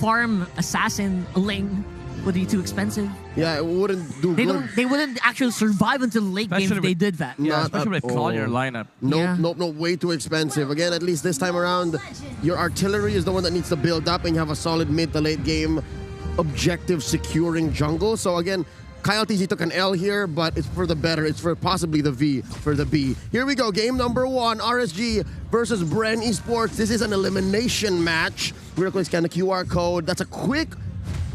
farm assassin Ling would be too expensive. Yeah, it wouldn't do good. They wouldn't actually survive until the late game if they did that. Yeah, especially with Claw in your lineup. Nope, way too expensive. Again, at least this time around, your artillery is the one that needs to build up, and you have a solid mid to late game objective securing jungle. So again, Kyle TZ took an L here, but it's for the better. It's for possibly the V for the B. Here we go, game number 1, RSG versus BREN Esports. This is an elimination match. We're going to scan the QR code. That's a quick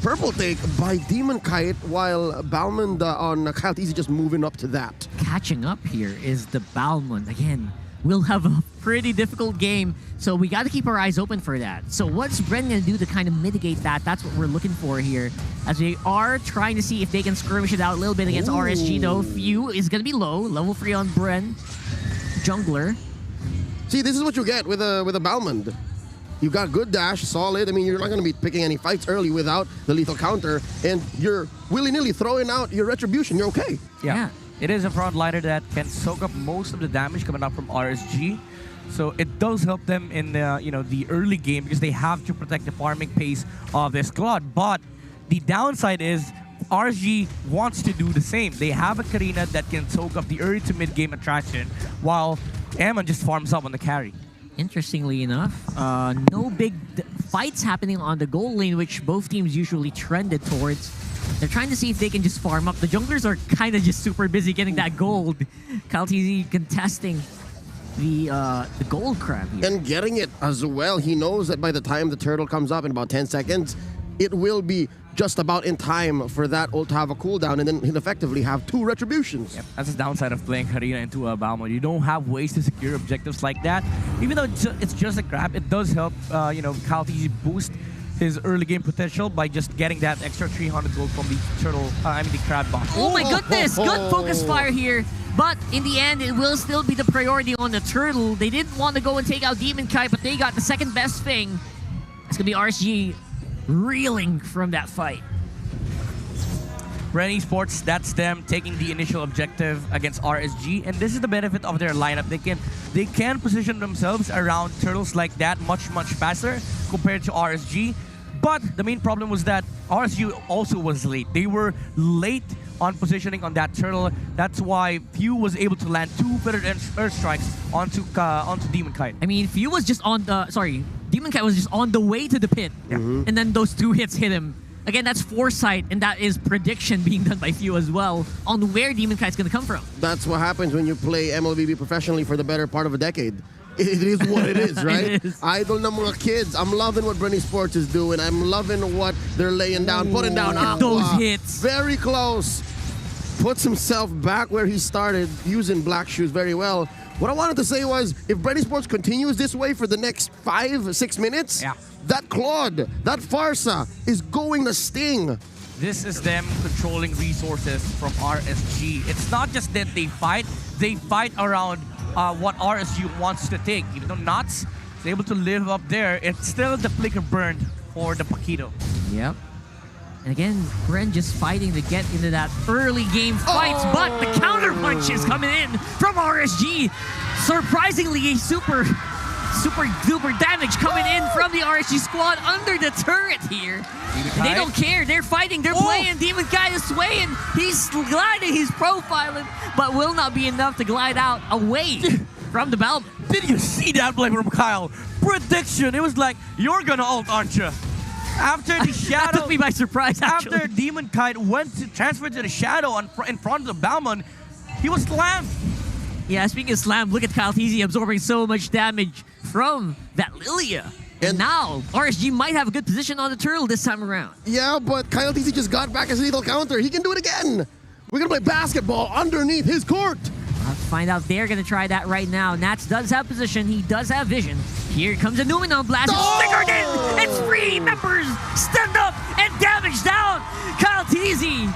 purple take by Demon Kite, while Balmond on Kyle TZ just moving up to that. Catching up here is the Balmond. Again, we'll have a pretty difficult game, so we got to keep our eyes open for that. So what's BREN going to do to kind of mitigate that? That's what we're looking for here, as we are trying to see if they can skirmish it out a little bit against RSG, though. Few is going to be low. Level 3 on BREN. Jungler. See, this is what you get with a Balmond. You got good dash, solid. I mean, you're not going to be picking any fights early without the lethal counter, and you're willy-nilly throwing out your retribution. You're okay. Yeah. It is a frontliner that can soak up most of the damage coming out from RSG. So it does help them in the, the early game, because they have to protect the farming pace of this squad. But the downside is RSG wants to do the same. They have a Karina that can soak up the early to mid game attraction, while Ammon just farms up on the carry. Interestingly enough, no big fights happening on the gold lane, which both teams usually trended towards. They're trying to see if they can just farm up. The junglers are kind of just super busy getting that gold. Kyle TZ contesting the gold crab here. And getting it as well. He knows that by the time the turtle comes up in about 10 seconds, it will be just about in time for that ult to have a cooldown, and then he'll effectively have 2 retributions. Yep, that's the downside of playing Karina into a Balmond. You don't have ways to secure objectives like that. Even though it's just a grab, it does help, Kyle TZ boost his early game potential by just getting that extra 300 gold from the turtle, the crab box. Oh my goodness, good focus fire here. But in the end, it will still be the priority on the turtle. They didn't want to go and take out Demon Kite, but they got the second best thing. It's going to be RSG reeling from that fight. BREN Esports, that's them taking the initial objective against RSG, and this is the benefit of their lineup. They can position themselves around turtles like that much faster compared to RSG. But the main problem was that RSG also was late. They were late on positioning on that turtle. That's why Few was able to land 2 fitted earth strikes onto Demon Kite. I mean, Few was just on the... Sorry, Demon Kite was just on the way to the pit. Yeah. And then those 2 hits hit him. Again, that's foresight, and that is prediction being done by Few as well on where Demon Kite's going to come from. That's what happens when you play MLBB professionally for the better part of a decade. It is what it is, right? It is. Idol na mga kids. I'm loving what BREN Esports is doing. I'm loving what they're laying down, putting down Aqua. Those hits. Very close. Puts himself back where he started, using Black Shoes very well. What I wanted to say was, if BREN Esports continues this way for the next 5-6 minutes, that Claude, that Farsa is going to sting. This is them controlling resources from RSG. It's not just that they fight around what RSG wants to take. Even though Knots is able to live up there, it's still the flicker burned for the Paquito. Yep. And again, BREN just fighting to get into that early game fights, but the counter punch is coming in from RSG. Surprisingly, super duper damage coming in from the RSG squad under the turret here. And they don't care. They're fighting. They're playing. Demon Kite is swaying. He's gliding. He's profiling, but will not be enough to glide out away from the Balmond. Did you see that play from Kyle? Prediction. It was like, you're gonna ult, aren't you? After the shadow, that took me by surprise, actually. After Demon Kite transferred to the shadow in front of the Balmond, he was slammed. Yeah, speaking of slam, look at Kyle TZ absorbing so much damage from that Lilia. And now, RSG might have a good position on the turtle this time around. Yeah, but Kyle TZ just got back his lethal counter. He can do it again. We're going to play basketball underneath his court. We'll have to find out. They're going to try that right now. Nats does have position. He does have vision. Here comes a Numenon blast. Stickered in! And 3 members stand up and damage down. Kyle TZ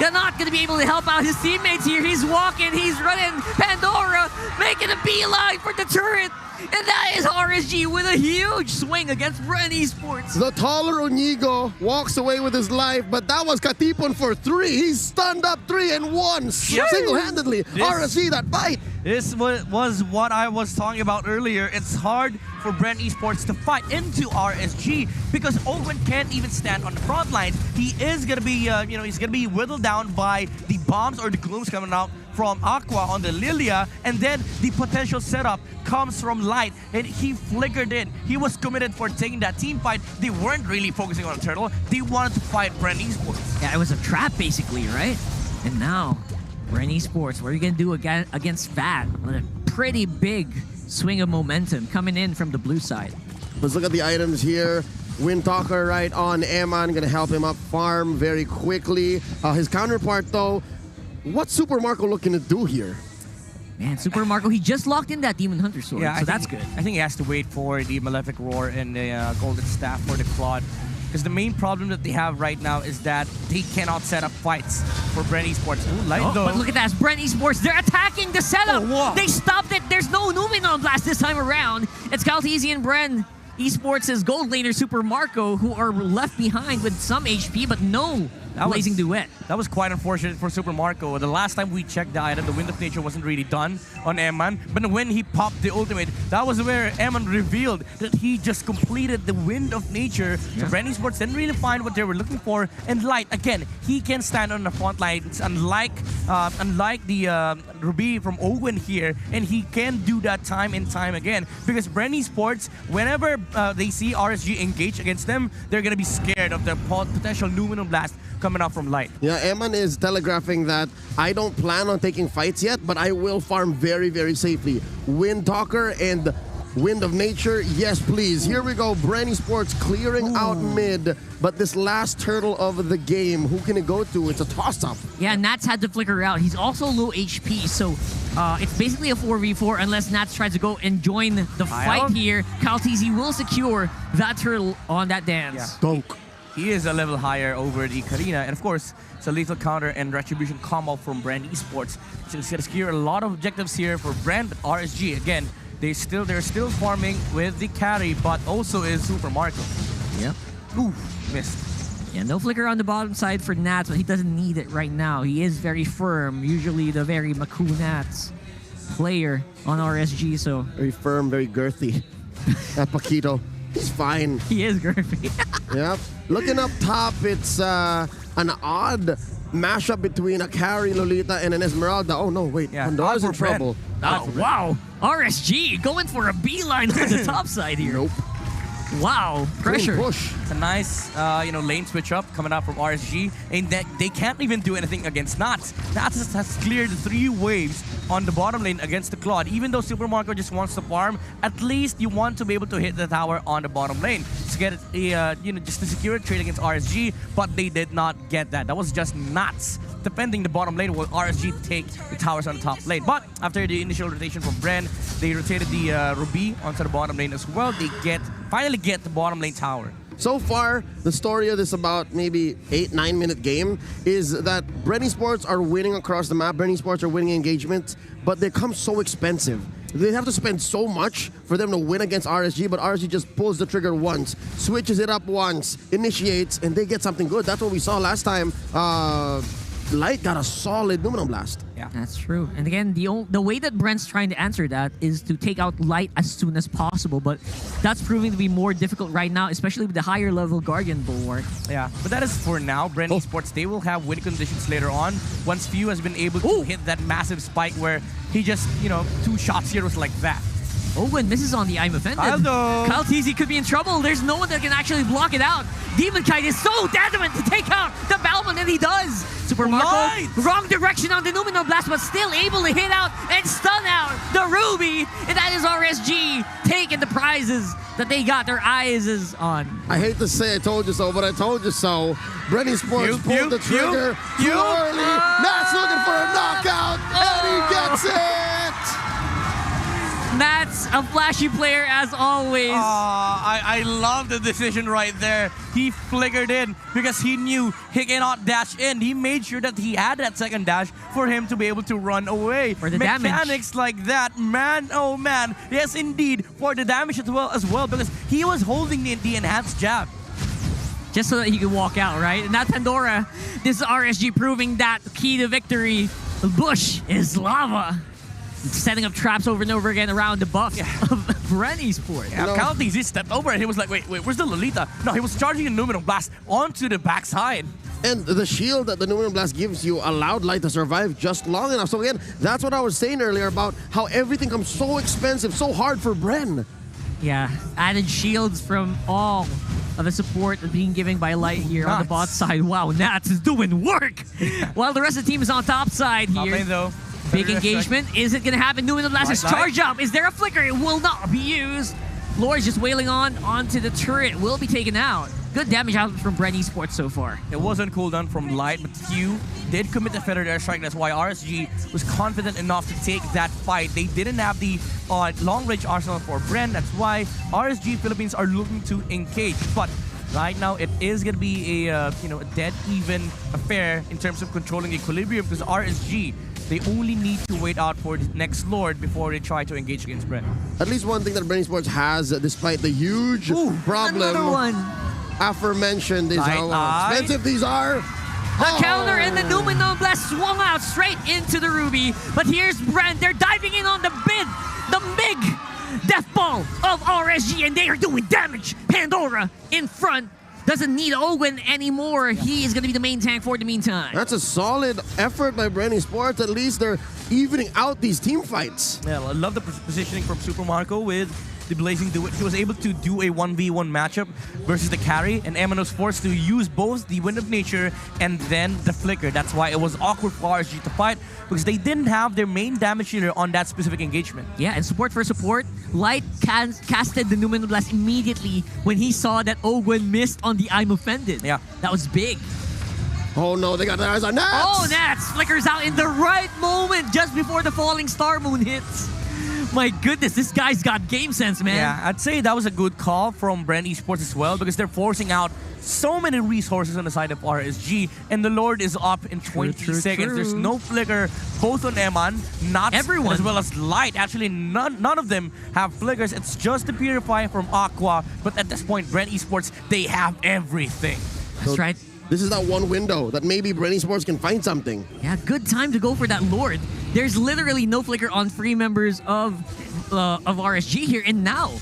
not going to be able to help out his teammates here. He's walking, he's running. Pandora making a beeline for the turret. And that is RSG with a huge swing against BREN Esports. The taller Onigo walks away with his life, but that was Katipon for 3. He's stunned up 3 and 1 single-handedly. RSG, that fight This was what I was talking about earlier. It's hard for BREN Esports to fight into RSG because Owen can't even stand on the front lines. He is gonna be, he's gonna be whittled down by the bombs or the glooms coming out from Aqua on the Lilia, and then the potential setup comes from Light, and he flickered in. He was committed for taking that team fight. They weren't really focusing on Turtle. They wanted to fight BREN Esports. Yeah, it was a trap basically, right? And now, BREN Esports, what are you going to do against that? With a pretty big swing of momentum coming in from the blue side. Let's look at the items here. Windtalker right on Eman, gonna help him up farm very quickly. His counterpart though, what's Super Marco looking to do here? Man, Super Marco, he just locked in that Demon Hunter sword, so that's good. I think he has to wait for the Malefic Roar and the Golden Staff for the Claude. Because the main problem that they have right now is that they cannot set up fights for BREN Esports. Ooh, Light though. But look at that, BREN Esports, they're attacking the setup. Oh, they stopped it. There's no Numenon Blast this time around. It's Caltesi and BREN Esports' gold laner Super Marco who are left behind with some HP, but no Blazing Duet. That was quite unfortunate for Super Marco. The last time we checked the item, the Wind of Nature wasn't really done on Eman. But when he popped the ultimate, that was where Eman revealed that he just completed the Wind of Nature. So BREN Esports didn't really find what they were looking for. And Light, again, he can stand on the front lines, unlike the Ruby from Owen here. And he can do that time and time again. Because BREN Esports, whenever they see RSG engage against them, they're going to be scared of the potential Numenon Blast coming out from Light. Yeah, Eman is telegraphing that I don't plan on taking fights yet, but I will farm very, very safely. Windtalker and Wind of Nature, yes please. Here we go, BREN Esports clearing out mid, but this last turtle of the game, who can it go to? It's a toss-up. Yeah, Nats had to flicker out. He's also low HP, so it's basically a 4v4 unless Nats tries to go and join the fight here. Caltesi will secure that turtle on that dance. Yeah. Donk. He is a level higher over the Karina, and of course, it's a lethal counter and retribution combo from BREN Esports. So it's going to secure a lot of objectives here for BREN, but RSG, again, they're still farming with the carry, but also is Super Marco. Yep. Ooh, missed. Yeah, no flicker on the bottom side for Nats, but he doesn't need it right now. He is very firm, usually the very Maku Nats player on RSG, so... Very firm, very girthy. That Paquito, he's fine. He is girthy. Yep. Looking up top, it's an odd mashup between a carry Lolita and an Esmeralda. Oh no, wait, Pandora's in trouble. Oh, wow. RSG going for a beeline on the top side here. Nope. Wow, pressure. Clean push. It's a nice, lane switch up coming out from RSG, and that they can't even do anything against Nats. Nats has cleared 3 waves on the bottom lane against the Claude. Even though Super Marco just wants to farm, at least you want to be able to hit the tower on the bottom lane to get a, just to secure a trade against RSG, but they did not get that. That was just Nats defending the bottom lane while RSG take the towers on the top lane. But after the initial rotation from BREN, they rotated the Ruby onto the bottom lane as well. They finally get the bottom lane tower. So far, the story of this about maybe 8-9 minute game is that BREN Esports are winning across the map. BREN Esports are winning engagements, but they come so expensive. They have to spend so much for them to win against RSG, but RSG just pulls the trigger once, switches it up once, initiates, and they get something good. That's what we saw last time. Light got a solid Numenon Blast. Yeah, that's true. And again, the way that BREN's trying to answer that is to take out Light as soon as possible, but that's proving to be more difficult right now, especially with the higher level Guardian Bulwark. Yeah, but that is for now. BREN Esports, they will have win conditions later on once Few has been able to hit that massive spike where he just, 2 shots heroes like that. Owen misses on the I'm Offended. Caltesi could be in trouble. There's no one that can actually block it out. Demon Kite is so adamant to take out the Balmond, and he does. Super Marco, wrong direction on the Numenon Blast, but still able to hit out and stun out the Ruby. And that is RSG taking the prizes that they got their eyes on. I hate to say I told you so, but I told you so. BREN Esports pulled the trigger too early. Nats looking for a knockout, and he gets it! Nats, a flashy player as always. I love the decision right there. He flickered in because he knew he cannot dash in. He made sure that he had that second dash for him to be able to run away. For the Mechanics damage. like that, man, oh man. Yes, indeed, for the damage as well because he was holding the enhanced jab. Just so that he could walk out, right? And that Pandora, this is RSG proving that key to victory. The bush is lava. setting up traps over and over again around the buff of BREN eSports. Yeah, Caltese stepped over and he was like, wait, where's the Lolita? No, he was charging a Numinum Blast onto the backside. And the shield that the Numinum Blast gives you allowed Light to survive just long enough. So again, that's what I was saying earlier about how everything comes so expensive, so hard for BREN. Yeah, added shields from all of the support being given by Light here on the bot side. Wow, Nats is doing work! While the rest of the team is on top side here. Lane, though. Big engagement. Is it going to happen? Numinum Blast is charged up. Is there a flicker? It will not be used. Lord just wailing onto the turret. Will be taken out. Good damage out from BREN eSports so far. It wasn't cooldown from Light, but Q did commit the Feathered Airstrike. That's why RSG was confident enough to take that fight. They didn't have the long-range arsenal for BREN. That's why RSG Philippines are looking to engage. But right now, it is going to be a a dead-even affair in terms of controlling equilibrium because RSG, they only need to wait out for the next Lord before they try to engage against BREN. At least one thing that BREN eSports has, despite the huge problem Another one. aforementioned, is how expensive these are. The counter and the Numinum Blast swung out straight into the Ruby. But here's BREN. They're diving in on the big death ball of RSG, and they are doing damage. Pandora in front. Doesn't need Owen anymore. He is going to be the main tank for the meantime. That's a solid effort by BREN eSports. At least they're evening out these team fights. Yeah, I love the positioning from Super Marco with the Blazing Duet. He was able to do a 1v1 matchup versus the carry, and Emma was forced to use both the Wind of Nature and then the Flicker. That's why it was awkward for RSG to fight, because they didn't have their main damage dealer on that specific engagement. Yeah, and support for support, Light casted the Numinum Blast immediately when he saw that Ogwen missed on the I'm Offended. Yeah. That was big. Oh no, they got their eyes on Nats! Oh, Nats flickers out in the right moment just before the falling star moon hits. My goodness, this guy's got game sense, man. Yeah, I'd say that was a good call from BREN eSports as well, because they're forcing out so many resources on the side of RSG, and the Lord is up in 20 seconds. There's no flicker, both on Eman, not everyone, as well as Light. Actually, none of them have flickers. It's just the Purify from Aqua, but at this point, BREN eSports, they have everything. That's right. This is that one window that maybe BREN eSports can find something. Yeah, good time to go for that Lord. There's literally no flicker on 3 members of RSG here, and now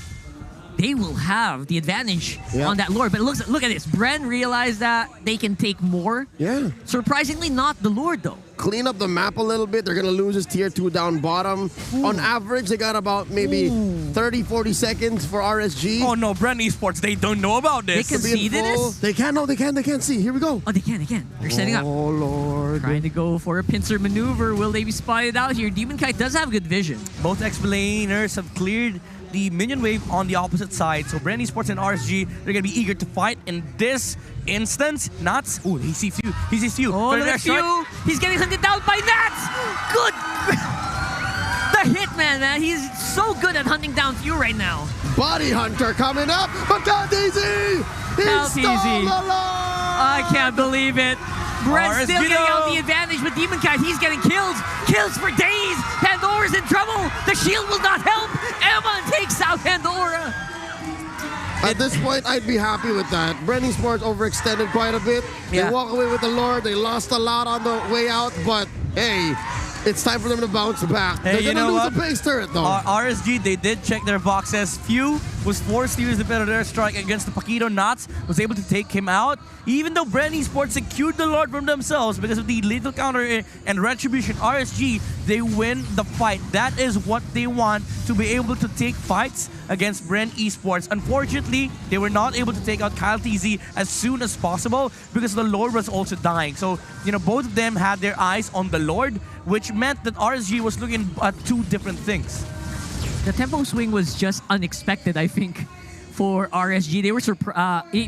they will have the advantage on that Lord. But look at this. BREN realized that they can take more. Yeah. Surprisingly, not the Lord, though. Clean up the map a little bit. They're going to lose his tier 2 down bottom. On average, they got about maybe 30, 40 seconds for RSG. Oh no, BREN eSports, they don't know about this. They can see this? They can't, no, they can't see. Here we go. Oh, they can. They're setting up. Oh, Lord. Trying to go for a pincer maneuver. Will they be spotted out here? Demon Kite does have good vision. Both explainers have cleared the minion wave on the opposite side. So BREN eSports and RSG, they're going to be eager to fight in this instance. Nats, oh, he sees you. He sees you. Oh, look at you. He's getting hunted down by Nats. Good. The Hitman, man. He's so good at hunting down Few right now. Body Hunter coming up, but Caltese! He stole the Lord! I can't believe it. BREN still getting out the advantage, but Demon Kite, he's getting kills. Kills for days. Pandora's in trouble. The shield will not help. Emma takes out Pandora. At this point, I'd be happy with that. BREN eSports overextended quite a bit. They walk away with the Lord. They lost a lot on the way out, but hey, it's time for them to bounce back. Hey, They're gonna lose a base turret though. RSG, they did check their boxes. Few was forced to use the Predator Strike against the Paquito. Nats was able to take him out. Even though BREN eSports secured the Lord from themselves because of the lethal counter and retribution, RSG, they win the fight. That is what they want, to be able to take fights against BREN eSports. Unfortunately, they were not able to take out Caltese as soon as possible because the Lord was also dying. So, both of them had their eyes on the Lord, which meant that RSG was looking at 2 different things. The tempo swing was just unexpected, I think, for RSG. They were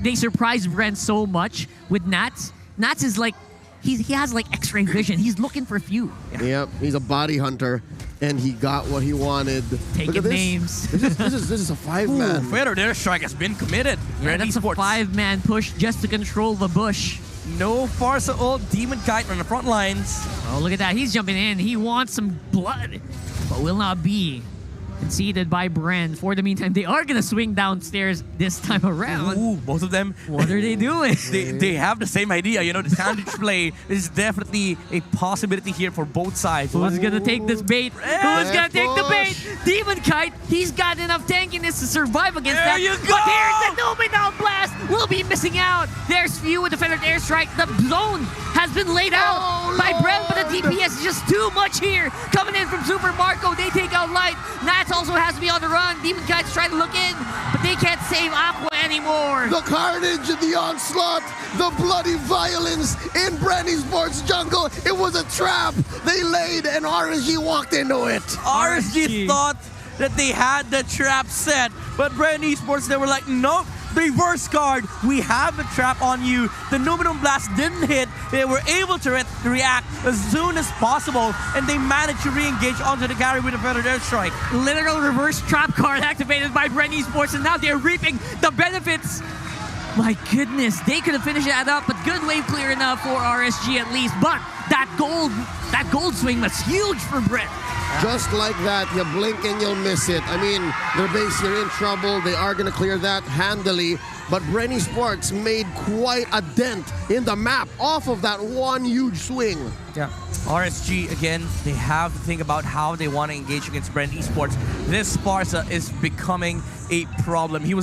they surprised BREN so much with Nats. Nats is like, he has like X-ray vision. He's looking for Few. Yep, he's a body hunter, and he got what he wanted. Taking names. This is a 5-man. Predator Strike has been committed. Yeah, that's a 5-man push just to control the bush. No Farsa ult, Demon Kite on the front lines. Oh, look at that. He's jumping in. He wants some blood, but will not be. Conceded by BREN. For the meantime, they are gonna swing downstairs this time around. Ooh, both of them. What are they doing? They have the same idea. You know, the sandwich play is definitely a possibility here for both sides. Who's gonna take this bait? Who's gonna take the bait? Demon Kite, he's got enough tankiness to survive against There that. you But go! here's the Numenal Blast! We'll be missing out. There's few with the Feathered Airstrike. The zone has been laid out by BREN, but the DPS is just too much here. Coming in from Super Marco, they take out Light. Nats also has to be on the run. Demon Kite's trying to look in, but they can't save Aqua anymore. The carnage, the onslaught, the bloody violence in BREN Esports jungle. It was a trap. They laid and RSG walked into it. RSG thought that they had the trap set, but BREN Esports, they were like, nope. Reverse card, we have the trap on you. The Numenal Blast didn't hit. They were able to react as soon as possible, and they managed to re-engage onto the carry with a Feathered Airstrike. Literal reverse trap card activated by BREN Esports, and now they're reaping the benefits. My goodness, they could have finished that up, but good wave clear enough for RSG at least. But that gold swing was huge for BREN. Just like that, you blink and you'll miss it. I mean, their base, you're in trouble. They are going to clear that handily. But BREN Esports made quite a dent in the map off of that one huge swing. Yeah. RSG, again, they have to think about how they want to engage against BREN Esports. This Sparsa is becoming a problem. Few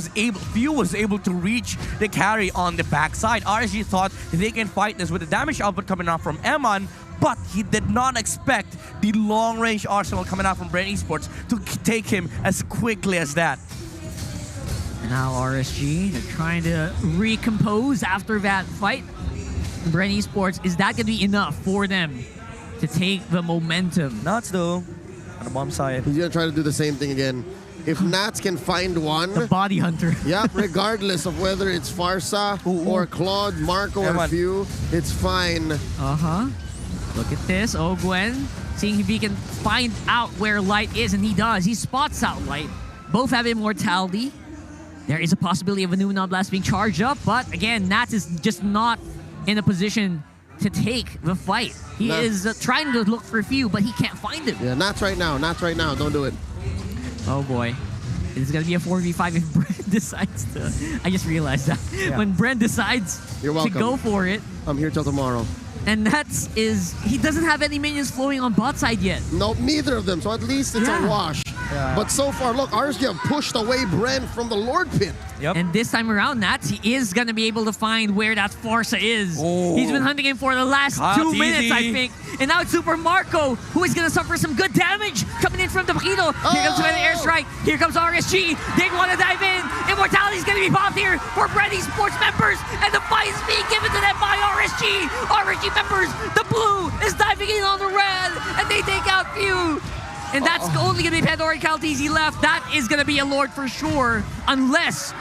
was able to reach the carry on the backside. RSG thought they can fight this with the damage output coming out from Eman, but he did not expect the long-range arsenal coming out from BREN Esports to take him as quickly as that. Now RSG, they're trying to recompose after that fight. BREN Esports, is that going to be enough for them to take the momentum? Nuts though, on the bomb side. He's going to try to do the same thing again. If Nats can find one, The Body Hunter. yeah, regardless of whether it's Farsa or Claude, Marco, or Few, it's fine. Look at this, Ogwen, seeing if he can find out where Light is, and he does. He spots out Light. Both have immortality. There is a possibility of a Numenal Blast being charged up, but again, Nats is just not in a position to take the fight. He is trying to look for Few, but he can't find him. Yeah, Nats right now. Nats right now. Don't do it. Oh boy. It's going to be a 4v5 if BREN decides to... I just realized that. Yeah. When BREN decides You're to welcome. go for it, I'm here till tomorrow. and he doesn't have any minions flowing on bot side yet. Nope, neither of them. So at least it's a wash. Yeah. But so far, look, RSG have pushed away BREN from the Lord Pit. Yep. And this time around, Nats, he is going to be able to find where that Farsa is. Oh. He's been hunting him for the last 2 minutes, I think. And now it's Super Marco, who is going to suffer some good damage coming in from the Paquito. Here comes the Airstrike. Here comes RSG. They want to dive in. Immortality's going to be popped here for BREN Esports members. And the fight is being given to them by RSG. RSG members, the blue is diving in on the red. And they take out Few. And that's only going to be Pandora and Caltese left. That is going to be a Lord for sure. Unless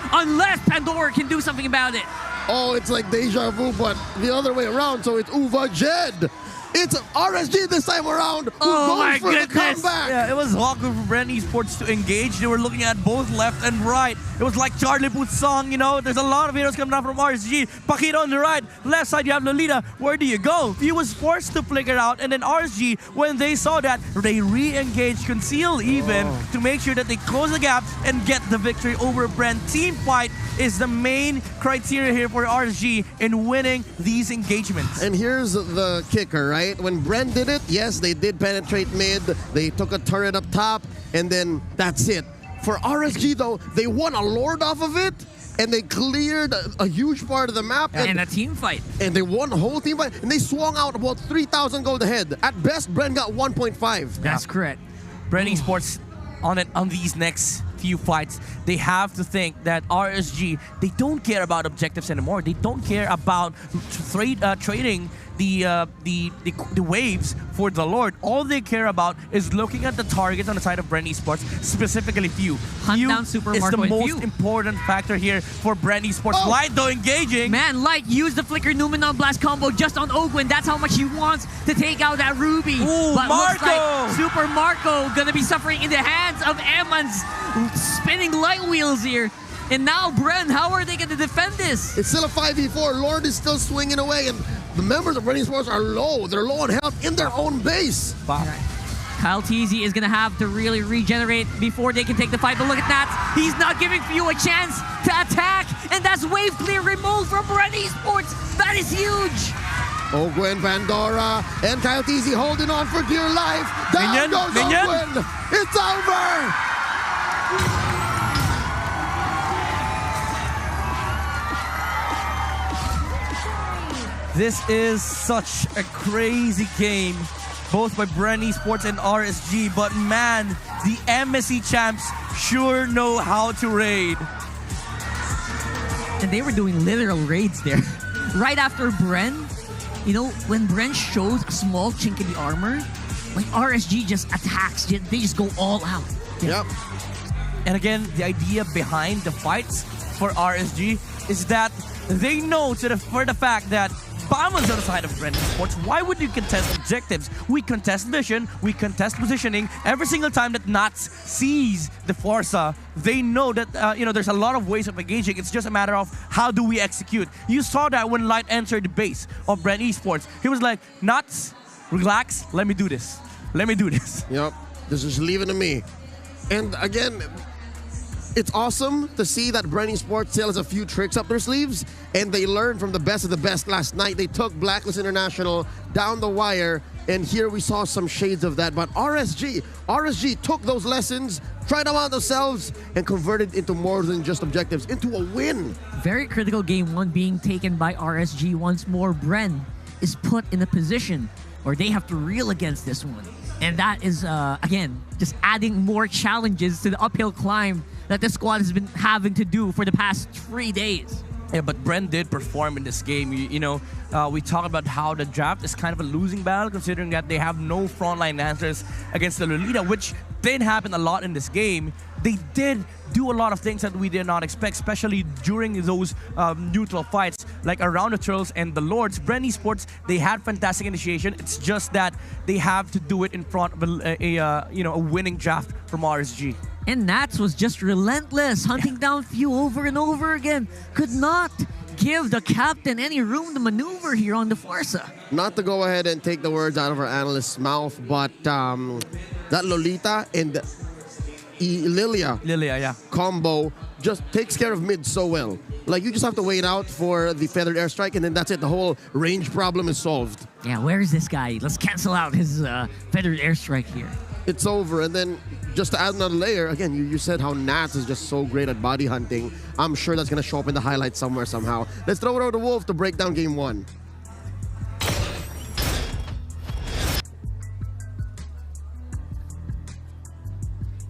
Pandora can do something about it. Oh, it's like deja vu, but the other way around. So it's Uva Jed. It's RSG this time around who goes for the comeback. Yeah, it was awkward for BREN Esports to engage. They were looking at both left and right. It was like Charlie Puth's song, you know. There's a lot of heroes coming out from RSG. Paquito on the right. Left side, you have Lolita. Where do you go? He was forced to flicker out. And then RSG, when they saw that, they re-engaged, conceal even, to make sure that they close the gap and get the victory over BREN. Team fight is the main criteria here for RSG in winning these engagements. And here's the kicker, right? When BREN did it, yes, they did penetrate mid. They took a turret up top, and then that's it. For RSG, though, they won a Lord off of it, and they cleared a huge part of the map. And a team fight. And they won the whole team fight, and they swung out about 3,000 gold ahead. At best, BREN got 1.5. That's correct. BREN Esports on these next few fights, they have to think that RSG, they don't care about objectives anymore. They don't care about trading the waves for the Lord. All they care about is looking at the targets on the side of BREN Esports, specifically Few. Hunt Few down Super is the Marco and most Few. important factor here for BREN Esports. Light though engaging. Man, Light used the Flicker Numenal Blast combo just on Ogwen. That's how much he wants to take out that Ruby. Ooh, but looks Marco! like Super Marco gonna be suffering in the hands of Eman's spinning light wheels here. And now BREN, how are they gonna defend this? It's still a 5v4. Lord is still swinging away, and the members of BREN Esports are low. They're low on health in their own base. Wow. Kyle Teasy is going to have to really regenerate before they can take the fight. But look at that. He's not giving Few a chance to attack. And that's wave clear removed from BREN Esports. That is huge. Ogwen, Pandora, and Kyle Teasy holding on for dear life. Down Minion, goes Minion. Ogwen. It's over. This is such a crazy game, both by BREN Esports and RSG, but man, the MSC champs sure know how to raid. And they were doing literal raids there. Right after BREN, you know, when BREN shows a small chink in the armor, like RSG just attacks, they just go all out. Yep. And again, the idea behind the fights for RSG is that they know for the fact that Bama's on the side of BREN Esports. Why would you contest objectives? We contest vision, we contest positioning. Every single time that Nats sees the Forza, they know that there's a lot of ways of engaging. It's just a matter of how do we execute. You saw that when Light entered the base of BREN Esports. He was like, Nats, relax, let me do this. Let me do this. Yep. This is leaving to me. And again, it's awesome to see that BREN Esports still has a few tricks up their sleeves, and they learned from the best of the best last night. They took Blacklist International down the wire, and here we saw some shades of that. But RSG took those lessons, tried them out themselves, and converted into more than just objectives, into a win. Very critical game one being taken by RSG. Once more, BREN is put in a position where they have to reel against this one. And that is, again, just adding more challenges to the uphill climb that the squad has been having to do for the past 3 days. Yeah, but BREN did perform in this game. We talk about how the draft is kind of a losing battle, considering that they have no frontline answers against the Lolita, which did happen a lot in this game. They did do a lot of things that we did not expect, especially during those neutral fights, like around the Turtles and the Lords. BREN Esports, they had fantastic initiation. It's just that they have to do it in front of a winning draft from RSG. And Nats was just relentless, hunting down Few over and over again. Could not give the captain any room to maneuver here on the Forza. Not to go ahead and take the words out of our analyst's mouth, but that Lolita and Lilia yeah. combo just takes care of mid so well. Like, you just have to wait out for the feathered airstrike, and then that's it. The whole range problem is solved. Yeah, where is this guy? Let's cancel out his feathered airstrike here. It's over. And then just to add another layer, again, you said how Nats is just so great at body hunting. I'm sure that's going to show up in the highlights somewhere, somehow. Let's throw it over to Wolf to break down game one.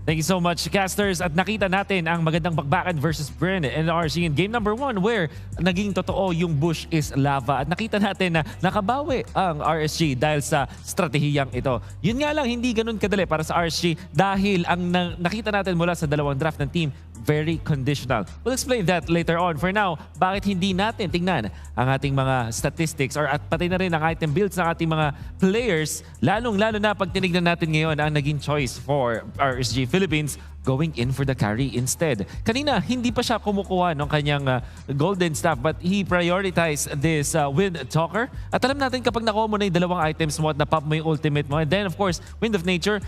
Thank you so much, casters. At nakita natin ang magandang bakbakan versus BREN and RSG in game number 1 where naging totoo yung bush is lava. At nakita natin na nakabawi ang RSG dahil sa stratehiyang ito. Yun nga lang, hindi ganun kadali para sa RSG dahil ang nakita natin mula sa dalawang draft ng team, very conditional. We'll explain that later on. For now, bakit hindi natin tingnan ang ating mga statistics or at pati na rin ang item builds ng ating mga players, lalong-lalo na pag tinignan natin ngayon ang naging choice for RSG Philippines going in for the carry instead. Kanina, hindi pa siya kumukuha ng kanyang golden staff but he prioritized this Wind Talker. At alam natin kapag nakuha mo na yung dalawang items mo at napop mo yung ultimate mo and then of course, Wind of Nature,